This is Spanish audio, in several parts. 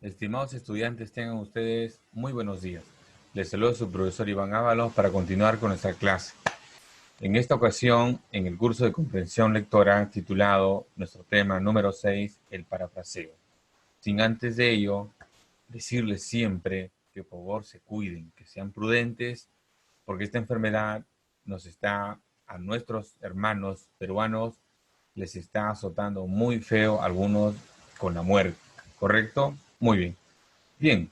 Estimados estudiantes, tengan ustedes muy buenos días. Les saluda su profesor Iván Ábalos para continuar con nuestra clase. En esta ocasión, en el curso de comprensión lectora titulado nuestro tema número 6, el parafraseo. Sin antes de ello, decirles siempre que por favor se cuiden, que sean prudentes, porque esta enfermedad a nuestros hermanos peruanos, les está azotando muy feo, algunos con la muerte. ¿Correcto? Muy bien. Bien,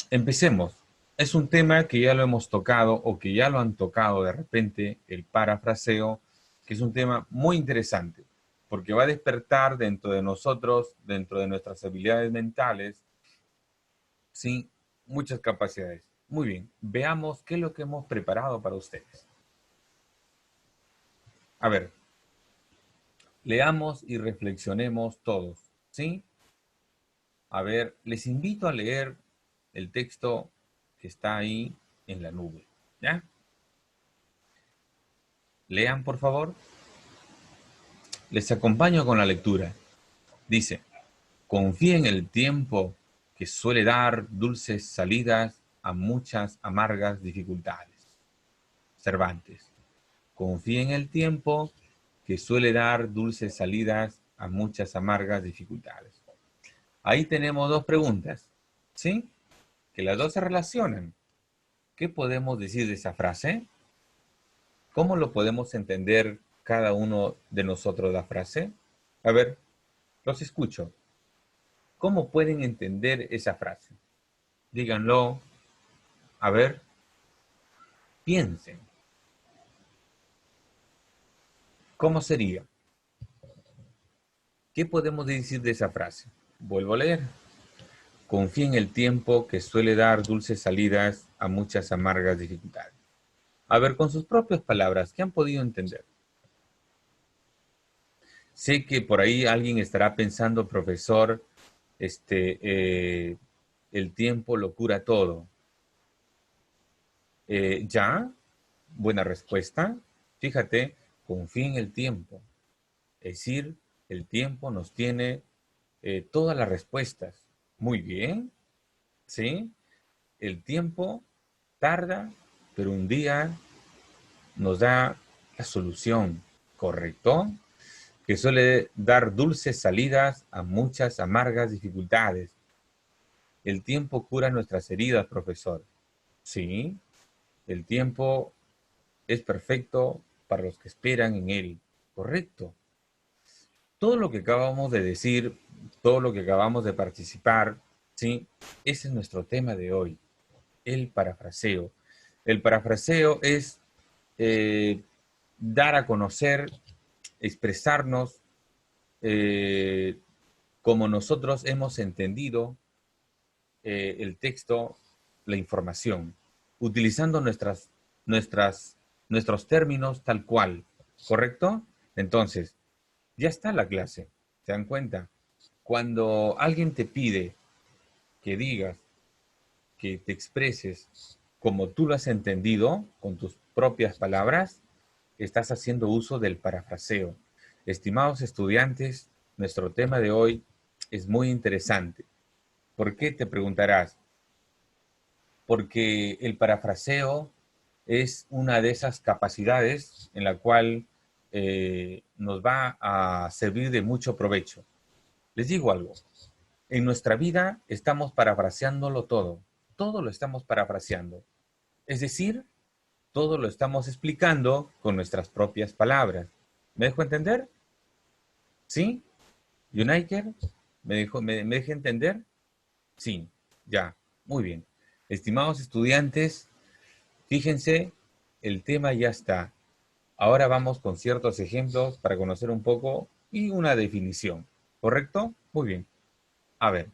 empecemos. Es un tema que ya lo hemos tocado o que ya lo han tocado de repente, el parafraseo, que es un tema muy interesante, porque va a despertar dentro de nosotros, dentro de nuestras habilidades mentales, sí, muchas capacidades. Muy bien, veamos qué es lo que hemos preparado para ustedes. A ver, leamos y reflexionemos todos, ¿sí? A ver, les invito a leer el texto que está ahí en la nube, ¿ya? Lean, por favor. Les acompaño con la lectura. Dice, confía en el tiempo que suele dar dulces salidas a muchas amargas dificultades. Cervantes. Confía en el tiempo que suele dar dulces salidas a muchas amargas dificultades. Ahí tenemos dos preguntas, ¿sí? Que las dos se relacionan. ¿Qué podemos decir de esa frase? ¿Cómo lo podemos entender cada uno de nosotros la frase? A ver, los escucho. ¿Cómo pueden entender esa frase? Díganlo. A ver, piensen. ¿Cómo sería? ¿Qué podemos decir de esa frase? Vuelvo a leer. Confía en el tiempo que suele dar dulces salidas a muchas amargas dificultades. A ver, con sus propias palabras, ¿qué han podido entender? Sé que por ahí alguien estará pensando, profesor, el tiempo lo cura todo. ¿Ya? Buena respuesta. Fíjate, confía en el tiempo. Es decir, el tiempo nos tiene todas las respuestas. Muy bien, ¿sí? El tiempo tarda, pero un día nos da la solución, ¿correcto? Que suele dar dulces salidas a muchas amargas dificultades. El tiempo cura nuestras heridas, profesor. Sí, el tiempo es perfecto para los que esperan en él. Correcto. Todo lo que acabamos de decir, todo lo que acabamos de participar, ¿sí? Ese es nuestro tema de hoy, el parafraseo. El parafraseo es eh, dar a conocer, expresarnos eh, como nosotros hemos entendido el texto, la información, utilizando nuestros términos tal cual, ¿correcto? Entonces, ya está la clase, ¿se dan cuenta? Cuando alguien te pide que digas, que te expreses como tú lo has entendido, con tus propias palabras, estás haciendo uso del parafraseo. Estimados estudiantes, nuestro tema de hoy es muy interesante. ¿Por qué? Te preguntarás. Porque el parafraseo es una de esas capacidades en la cual nos va a servir de mucho provecho. Les digo algo, en nuestra vida estamos parafraseándolo todo, todo lo estamos parafraseando. Es decir, todo lo estamos explicando con nuestras propias palabras. ¿Me dejo entender? ¿Sí? ¿Uniker? ¿Me deja entender? Sí, ya, muy bien. Estimados estudiantes, fíjense, el tema ya está. Ahora vamos con ciertos ejemplos para conocer un poco y una definición. ¿Correcto? Muy bien. A ver,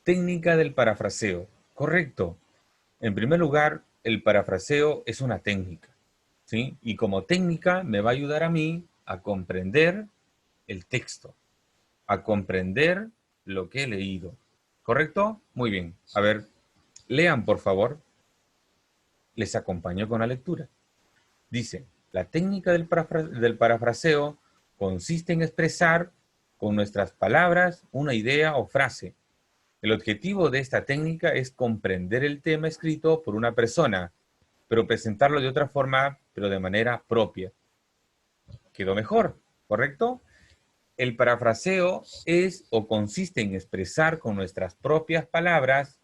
técnica del parafraseo. Correcto. En primer lugar, el parafraseo es una técnica, ¿sí? Y como técnica me va a ayudar a mí a comprender el texto, a comprender lo que he leído. ¿Correcto? Muy bien. A ver, lean por favor. Les acompaño con la lectura. Dice, la técnica del parafraseo consiste en expresar con nuestras palabras una idea o frase El objetivo de esta técnica es comprender el tema escrito por una persona, pero presentarlo de otra forma, pero de manera propia. Quedó mejor, ¿correcto? El parafraseo es o consiste en expresar con nuestras propias palabras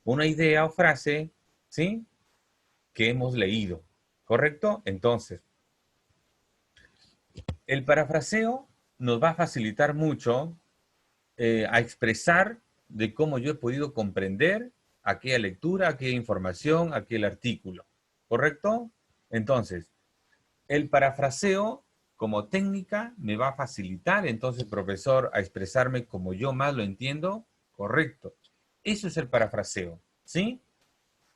una idea o frase, ¿sí?, que hemos leído, ¿correcto? Entonces, el parafraseo nos va a facilitar mucho a expresar de cómo yo he podido comprender aquella lectura, aquella información, aquel artículo, ¿correcto? Entonces, el parafraseo como técnica me va a facilitar, entonces, profesor, a expresarme como yo más lo entiendo, correcto. Eso es el parafraseo, ¿sí?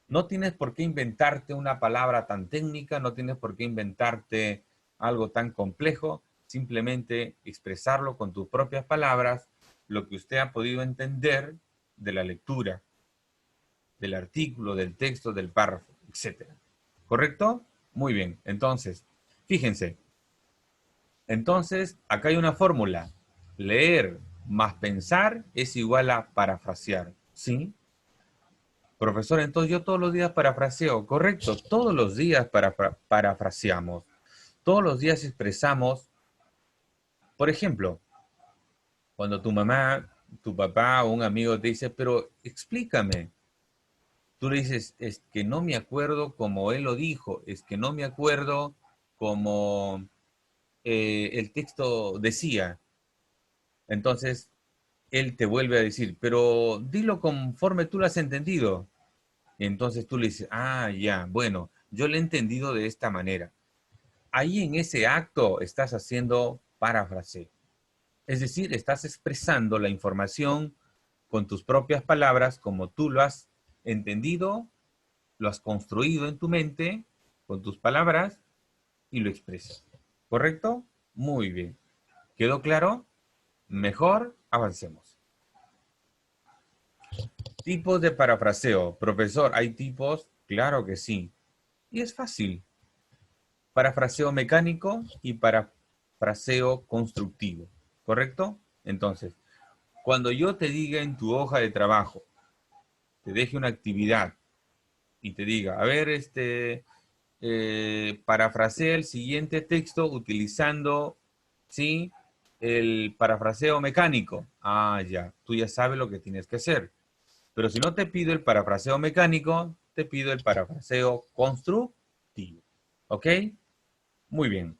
No tienes por qué inventarte una palabra tan técnica, no tienes por qué inventarte algo tan complejo, simplemente expresarlo con tus propias palabras, lo que usted ha podido entender de la lectura, del artículo, del texto, del párrafo, etcétera. ¿Correcto? Muy bien. Entonces, fíjense. Entonces, acá hay una fórmula. Leer más pensar es igual a parafrasear. ¿Sí? Profesor, entonces yo todos los días parafraseo. Correcto, todos los días parafraseamos. Todos los días expresamos. Por ejemplo, cuando tu mamá, tu papá o un amigo te dice, pero explícame. Tú le dices, es que no me acuerdo como él lo dijo, es que no me acuerdo como el texto decía. Entonces, él te vuelve a decir, pero dilo conforme tú lo has entendido. Y entonces tú le dices, ah, ya, bueno, yo lo he entendido de esta manera. Ahí en ese acto estás haciendo parafraseo. Es decir, estás expresando la información con tus propias palabras, como tú lo has entendido, lo has construido en tu mente, con tus palabras, y lo expresas. ¿Correcto? Muy bien. ¿Quedó claro? Mejor, avancemos. Tipos de parafraseo. Profesor, ¿hay tipos? Claro que sí. Y es fácil. Parafraseo mecánico y parafraseo constructivo. ¿Correcto? Entonces, cuando yo te diga en tu hoja de trabajo, te deje una actividad y te diga, a ver, parafrasea el siguiente texto utilizando, ¿sí?, el parafraseo mecánico. Ah, ya, tú ya sabes lo que tienes que hacer. Pero si no te pido el parafraseo mecánico, te pido el parafraseo constructivo. ¿Ok? Muy bien.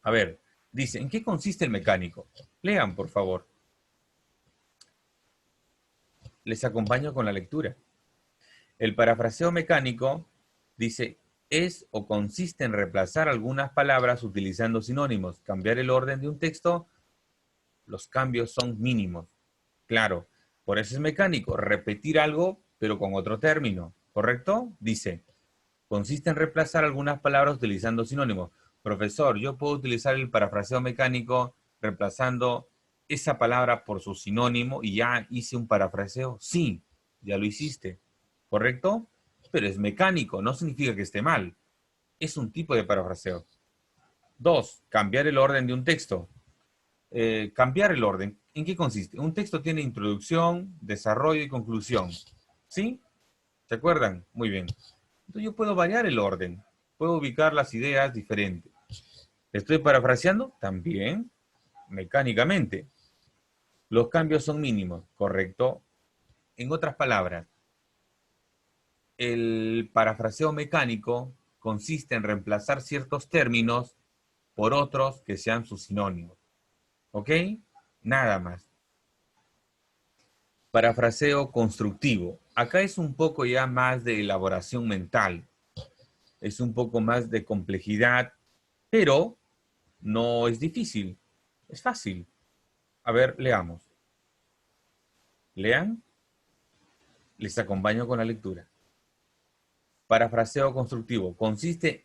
A ver, dice, ¿en qué consiste el mecánico? Lean, por favor. Les acompaño con la lectura. El parafraseo mecánico dice, es o consiste en reemplazar algunas palabras utilizando sinónimos. Cambiar el orden de un texto, los cambios son mínimos. Claro, por eso es mecánico. Repetir algo, pero con otro término. ¿Correcto? Dice, consiste en reemplazar algunas palabras utilizando sinónimos. Profesor, ¿yo puedo utilizar el parafraseo mecánico reemplazando esa palabra por su sinónimo y ya hice un parafraseo? Sí, ya lo hiciste. ¿Correcto? Pero es mecánico, no significa que esté mal. Es un tipo de parafraseo. Dos, cambiar el orden de un texto. Cambiar el orden. ¿En qué consiste? Un texto tiene introducción, desarrollo y conclusión. ¿Sí? ¿Se acuerdan? Muy bien. Entonces yo puedo variar el orden. Puedo ubicar las ideas diferentes. ¿Estoy parafraseando? También, mecánicamente. Los cambios son mínimos, ¿correcto? En otras palabras, el parafraseo mecánico consiste en reemplazar ciertos términos por otros que sean sus sinónimos. ¿Ok? Nada más. Parafraseo constructivo. Acá es un poco ya más de elaboración mental. Es un poco más de complejidad, pero no es difícil. Es fácil. A ver, leamos. Lean. Les acompaño con la lectura. Parafraseo constructivo. Consiste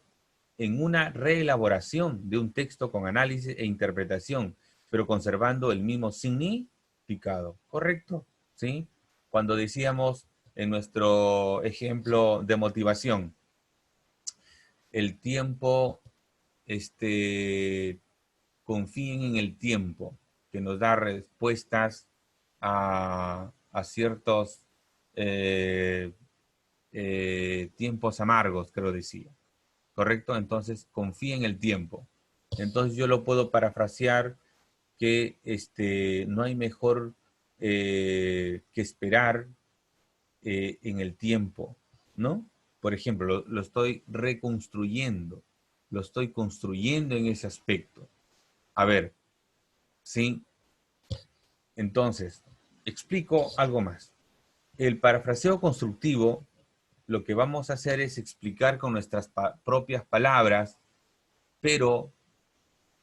en una reelaboración de un texto con análisis e interpretación, pero conservando el mismo significado. ¿Correcto? ¿Sí? Cuando decíamos en nuestro ejemplo de motivación, el tiempo, confíen en el tiempo, que nos da respuestas a ciertos tiempos amargos, creo decía. ¿Correcto? Entonces, confía en el tiempo. Entonces, yo lo puedo parafrasear que no hay mejor que esperar en el tiempo, ¿no? Por ejemplo, lo estoy reconstruyendo, lo estoy construyendo en ese aspecto. A ver, ¿sí? Entonces, explico algo más. El parafraseo constructivo, lo que vamos a hacer es explicar con nuestras propias palabras, pero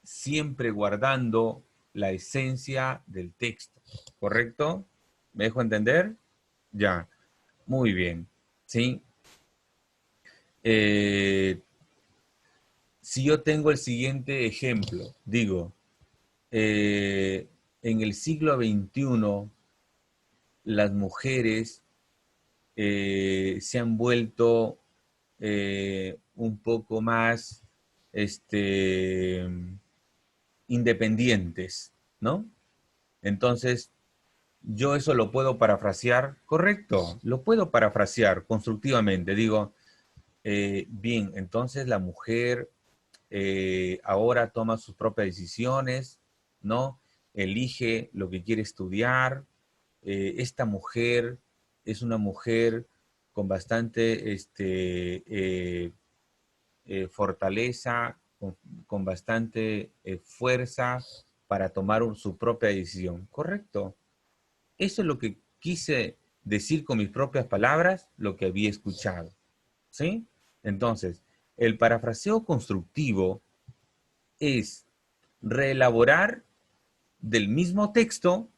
siempre guardando la esencia del texto, ¿correcto? ¿Me dejo entender? Ya, muy bien, ¿sí? Eh, si yo tengo el siguiente ejemplo, digo, en el siglo XXI, las mujeres se han vuelto un poco más independientes, ¿no? Entonces, yo eso lo puedo parafrasear, correcto, lo puedo parafrasear constructivamente. Digo, bien, entonces la mujer ahora toma sus propias decisiones, ¿no? Elige lo que quiere estudiar. Esta mujer es una mujer con bastante fortaleza, con bastante fuerza para tomar su propia decisión. Correcto. Eso es lo que quise decir con mis propias palabras, lo que había escuchado. ¿Sí? Entonces, el parafraseo constructivo es reelaborar del mismo texto,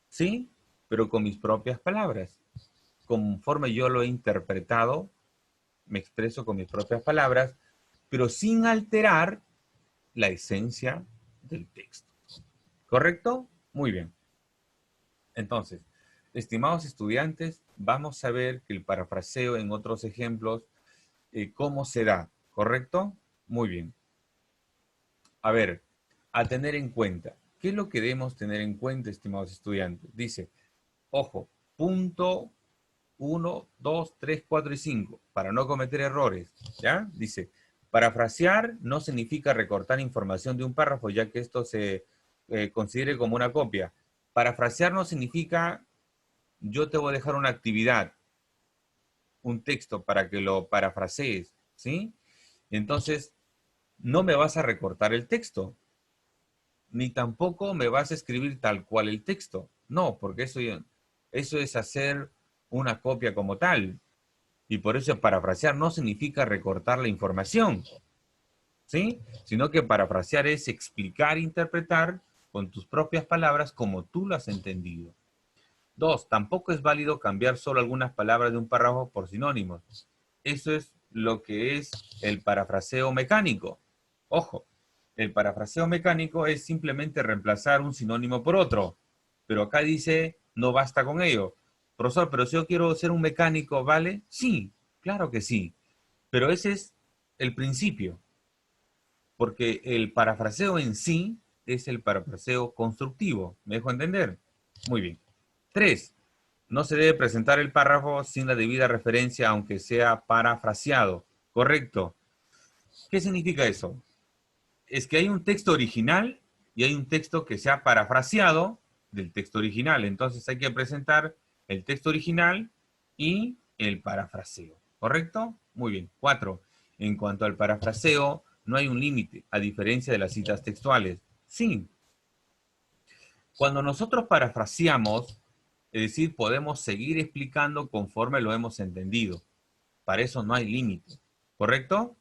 ¿sí? Pero con mis propias palabras. Conforme yo lo he interpretado, me expreso con mis propias palabras, pero sin alterar la esencia del texto. ¿Correcto? Muy bien. Entonces, estimados estudiantes, vamos a ver que el parafraseo en otros ejemplos, ¿cómo se da? ¿Correcto? Muy bien. A ver, a tener en cuenta. ¿Qué es lo que debemos tener en cuenta, estimados estudiantes? Dice, ojo, punto 1, 2, 3, 4 y 5, para no cometer errores, ¿ya? Dice, parafrasear no significa recortar información de un párrafo, ya que esto se considere como una copia. Parafrasear no significa, yo te voy a dejar una actividad, un texto para que lo parafrasees, ¿sí? Entonces, no me vas a recortar el texto, ni tampoco me vas a escribir tal cual el texto. No, porque eso es hacer una copia como tal. Y por eso parafrasear no significa recortar la información, ¿sí? Sino que parafrasear es explicar e interpretar con tus propias palabras como tú lo has entendido. Dos, tampoco es válido cambiar solo algunas palabras de un párrafo por sinónimos. Eso es lo que es el parafraseo mecánico. Ojo, el parafraseo mecánico es simplemente reemplazar un sinónimo por otro. Pero acá dice, no basta con ello. Profesor, pero si yo quiero ser un mecánico, ¿vale? Sí, claro que sí. Pero ese es el principio. Porque el parafraseo en sí es el parafraseo constructivo. ¿Me dejo entender? Muy bien. 3. No se debe presentar el párrafo sin la debida referencia, aunque sea parafraseado. Correcto. ¿Qué significa eso? Es que hay un texto original y hay un texto que se ha parafraseado del texto original. Entonces hay que presentar el texto original y el parafraseo. ¿Correcto? Muy bien. 4. En cuanto al parafraseo, no hay un límite, a diferencia de las citas textuales. Sí. Cuando nosotros parafraseamos, es decir, podemos seguir explicando conforme lo hemos entendido. Para eso no hay límite. ¿Correcto?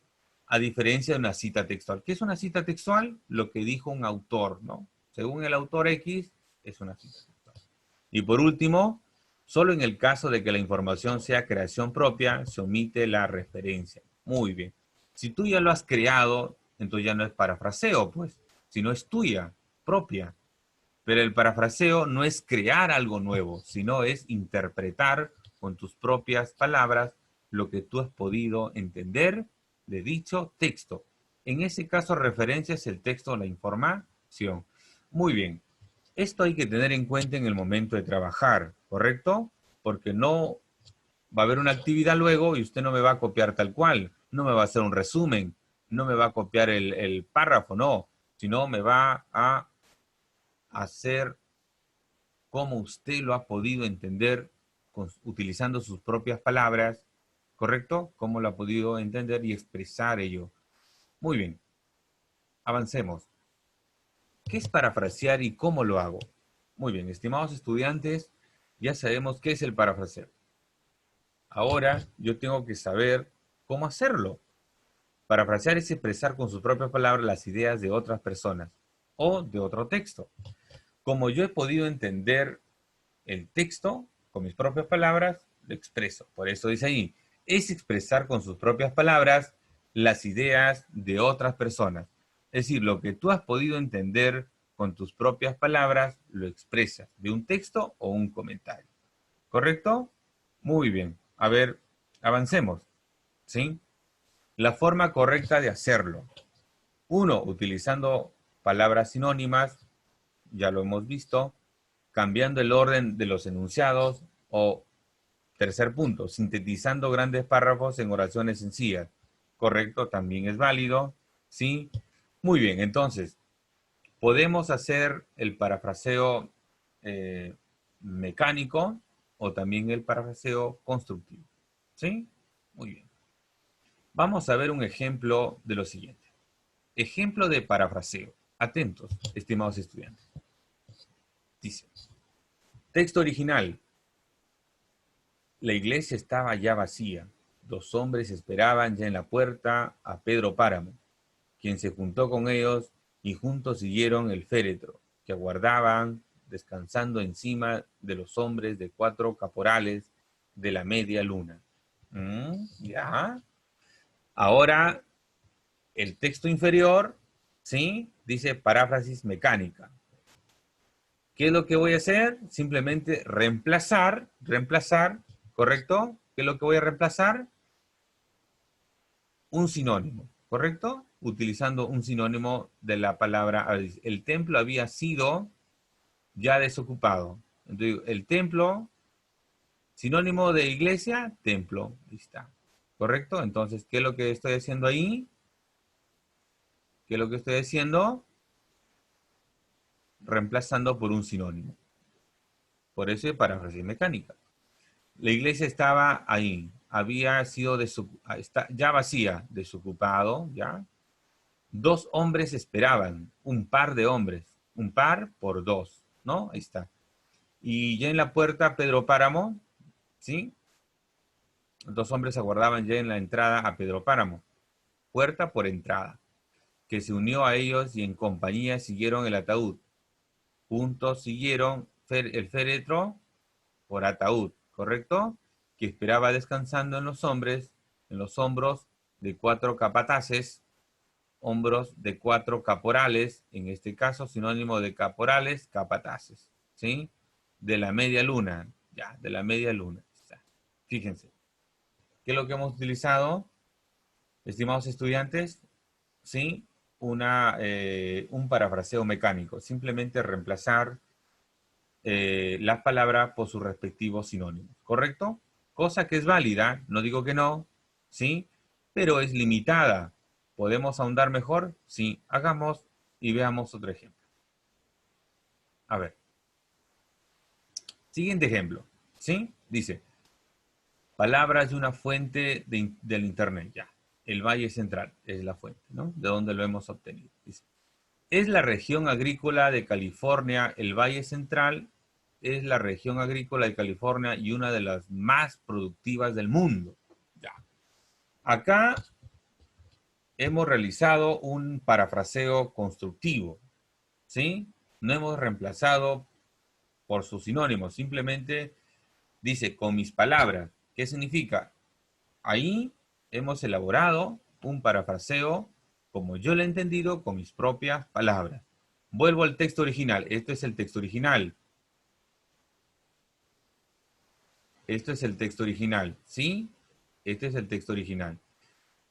A diferencia de una cita textual. ¿Qué es una cita textual? Lo que dijo un autor, ¿no? Según el autor X, es una cita textual. Y por último, solo en el caso de que la información sea creación propia, se omite la referencia. Muy bien. Si tú ya lo has creado, entonces ya no es parafraseo, pues, sino es tuya, propia. Pero el parafraseo no es crear algo nuevo, sino es interpretar con tus propias palabras lo que tú has podido entender de dicho texto. En ese caso, referencia es el texto o la información. Muy bien. Esto hay que tener en cuenta en el momento de trabajar, ¿correcto? Porque no va a haber una actividad luego y usted no me va a copiar tal cual, no me va a hacer un resumen, no me va a copiar el párrafo, no, sino me va a hacer como usted lo ha podido entender utilizando sus propias palabras, ¿correcto? Cómo lo ha podido entender y expresar ello. Muy bien, avancemos. ¿Qué es parafrasear y cómo lo hago? Muy bien, estimados estudiantes, ya sabemos qué es el parafraseo. Ahora yo tengo que saber cómo hacerlo. Parafrasear es expresar con sus propias palabras las ideas de otras personas o de otro texto. Como yo he podido entender el texto con mis propias palabras, lo expreso. Por eso dice ahí, es expresar con sus propias palabras las ideas de otras personas. Es decir, lo que tú has podido entender con tus propias palabras, lo expresas de un texto o un comentario. ¿Correcto? Muy bien. A ver, avancemos. ¿Sí? La forma correcta de hacerlo. Uno, utilizando palabras sinónimas, ya lo hemos visto, cambiando el orden de los enunciados o, tercer punto, sintetizando grandes párrafos en oraciones sencillas. Correcto, también es válido. ¿Sí? Muy bien, entonces, podemos hacer el parafraseo mecánico o también el parafraseo constructivo. ¿Sí? Muy bien. Vamos a ver un ejemplo de lo siguiente. Ejemplo de parafraseo. Atentos, estimados estudiantes. Dice, texto original. La iglesia estaba ya vacía. Dos hombres esperaban ya en la puerta a Pedro Páramo, quien se juntó con ellos y juntos siguieron el féretro, que aguardaban descansando encima de los hombres de 4 caporales de la media luna. ¿Ya? Ahora, el texto inferior, ¿sí? Dice paráfrasis mecánica. ¿Qué es lo que voy a hacer? Simplemente reemplazar, ¿correcto? ¿Qué es lo que voy a reemplazar? Un sinónimo, ¿correcto? Utilizando un sinónimo de la palabra. El templo había sido ya desocupado. Entonces, el templo, sinónimo de iglesia, templo. Ahí está. ¿Correcto? Entonces, ¿qué es lo que estoy haciendo ahí? ¿Qué es lo que estoy haciendo? Reemplazando por un sinónimo. Por eso es paráfrasis mecánica. La iglesia estaba ahí, había sido ya vacía, desocupado, ¿ya? Dos hombres esperaban, un par de hombres, un par por dos, ¿no? Ahí está. Y ya en la puerta, Pedro Páramo, ¿sí? Dos hombres aguardaban ya en la entrada a Pedro Páramo, puerta por entrada, que se unió a ellos y en compañía siguieron el ataúd. Juntos siguieron el féretro por ataúd, ¿correcto? Que esperaba descansando en los hombros de 4 capataces, hombros de 4 caporales, en este caso sinónimo de caporales, capataces, ¿sí? De la media luna, ya, de la media luna. Fíjense, ¿qué es lo que hemos utilizado, estimados estudiantes? ¿Sí? Un parafraseo mecánico, simplemente reemplazar las palabras por sus respectivos sinónimos, ¿correcto? Cosa que es válida, no digo que no, ¿sí? Pero es limitada. ¿Podemos ahondar mejor? Sí, hagamos y veamos otro ejemplo. A ver, siguiente ejemplo, ¿sí? Dice, palabras de una fuente del Internet, ya. El Valle Central es la fuente, ¿no? De donde lo hemos obtenido. Dice, es la región agrícola de California, el Valle Central es la región agrícola de California y una de las más productivas del mundo. Ya. Acá hemos realizado un parafraseo constructivo, ¿sí? No hemos reemplazado por sus sinónimos, simplemente dice con mis palabras. ¿Qué significa? Ahí hemos elaborado un parafraseo como yo lo he entendido con mis propias palabras. Vuelvo al texto original. Este es el texto original. Esto es el texto original, ¿sí? Este es el texto original.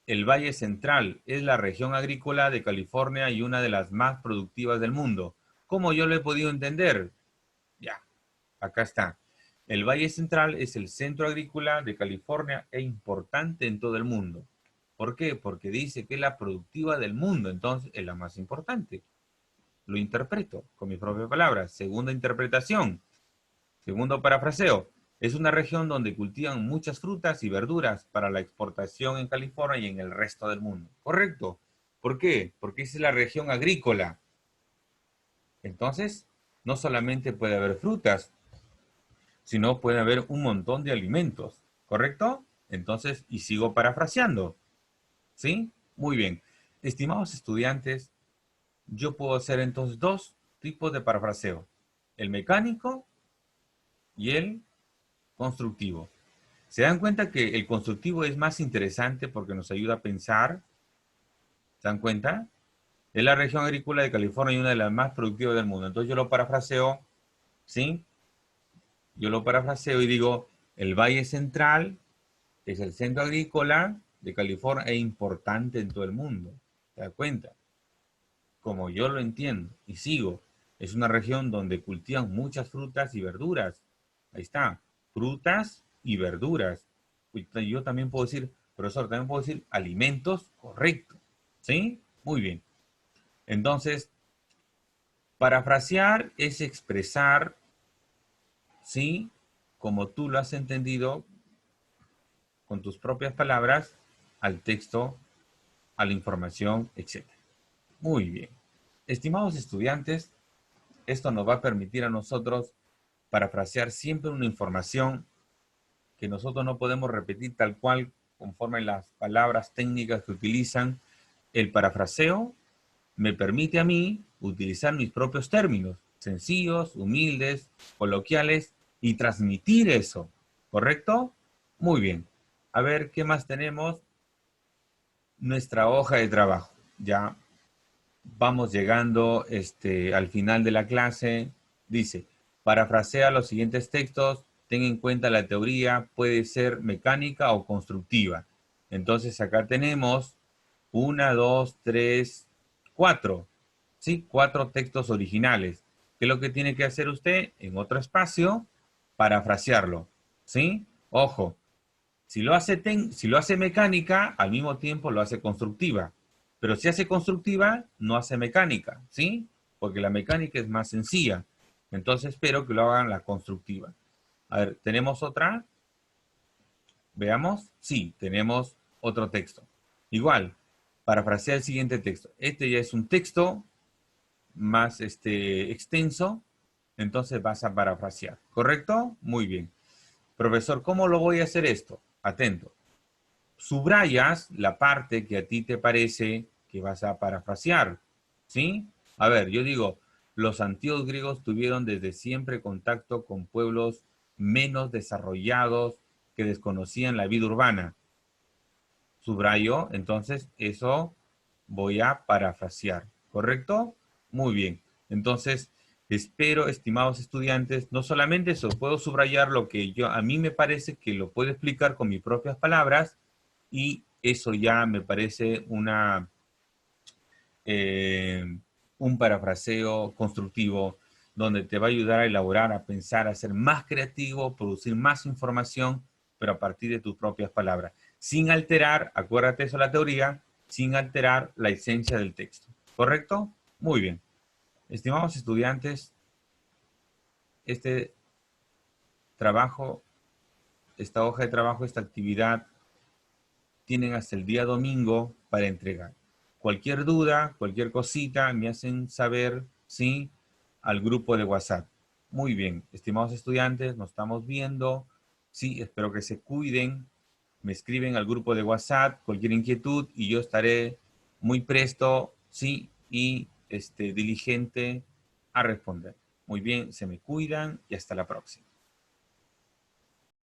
El Valle Central es la región agrícola de California y una de las más productivas del mundo. ¿Cómo yo lo he podido entender? Ya, acá está. El Valle Central es el centro agrícola de California e importante en todo el mundo. ¿Por qué? Porque dice que es la productiva del mundo, entonces es la más importante. Lo interpreto con mis propias palabras. Segunda interpretación. Segundo parafraseo. Es una región donde cultivan muchas frutas y verduras para la exportación en California y en el resto del mundo. Correcto. ¿Por qué? Porque esa es la región agrícola. Entonces, no solamente puede haber frutas, sino puede haber un montón de alimentos. ¿Correcto? Entonces, y sigo parafraseando. ¿Sí? Muy bien. Estimados estudiantes, yo puedo hacer entonces dos tipos de parafraseo. El mecánico y el constructivo. ¿Se dan cuenta que el constructivo es más interesante porque nos ayuda a pensar? ¿Se dan cuenta? Es la región agrícola de California y una de las más productivas del mundo. Entonces yo lo parafraseo, ¿sí? Yo lo parafraseo y digo, el Valle Central es el centro agrícola de California e importante en todo el mundo. ¿Se dan cuenta? Como yo lo entiendo y sigo, es una región donde cultivan muchas frutas y verduras. Ahí está, frutas y verduras. Yo también puedo decir, profesor, también puedo decir alimentos, correcto. ¿Sí? Muy bien. Entonces, parafrasear es expresar, ¿sí? Como tú lo has entendido, con tus propias palabras, al texto, a la información, etc. Muy bien. Estimados estudiantes, esto nos va a permitir a nosotros parafrasear siempre una información que nosotros no podemos repetir tal cual conforme las palabras técnicas que utilizan. El parafraseo me permite a mí utilizar mis propios términos, sencillos, humildes, coloquiales, y transmitir eso. ¿Correcto? Muy bien. A ver, ¿qué más tenemos? Nuestra hoja de trabajo. Ya vamos llegando al final de la clase. Dice, parafrasea los siguientes textos, ten en cuenta la teoría, puede ser mecánica o constructiva. Entonces acá tenemos 1, 2, 3, 4. ¿Sí? 4 textos originales. ¿Qué es lo que tiene que hacer usted? En otro espacio, parafrasearlo. ¿Sí? Ojo, si lo hace mecánica, al mismo tiempo lo hace constructiva. Pero si hace constructiva, no hace mecánica, ¿sí? Porque la mecánica es más sencilla. Entonces espero que lo hagan la constructiva. A ver, ¿tenemos otra? Veamos. Sí, tenemos otro texto. Igual, parafrasear el siguiente texto. Este ya es un texto más extenso, entonces vas a parafrasear. ¿Correcto? Muy bien. Profesor, ¿cómo lo voy a hacer esto? Atento. Subrayas la parte que a ti te parece que vas a parafrasear, ¿sí? A ver, yo digo, los antiguos griegos tuvieron desde siempre contacto con pueblos menos desarrollados que desconocían la vida urbana. Subrayo, entonces eso voy a parafrasear, ¿correcto? Muy bien. Entonces, espero, estimados estudiantes, no solamente eso, puedo subrayar lo que a mí me parece que lo puedo explicar con mis propias palabras, y eso ya me parece eh, un parafraseo constructivo donde te va a ayudar a elaborar, a pensar, a ser más creativo, producir más información, pero a partir de tus propias palabras, sin alterar, acuérdate eso la teoría, sin alterar la esencia del texto. ¿Correcto? Muy bien. Estimados estudiantes, este trabajo, esta hoja de trabajo, esta actividad, tienen hasta el día domingo para entregar. Cualquier duda, cualquier cosita, me hacen saber, ¿sí? Al grupo de WhatsApp. Muy bien, estimados estudiantes, nos estamos viendo. Sí, espero que se cuiden. Me escriben al grupo de WhatsApp cualquier inquietud y yo estaré muy presto, sí, y diligente a responder. Muy bien, se me cuidan y hasta la próxima.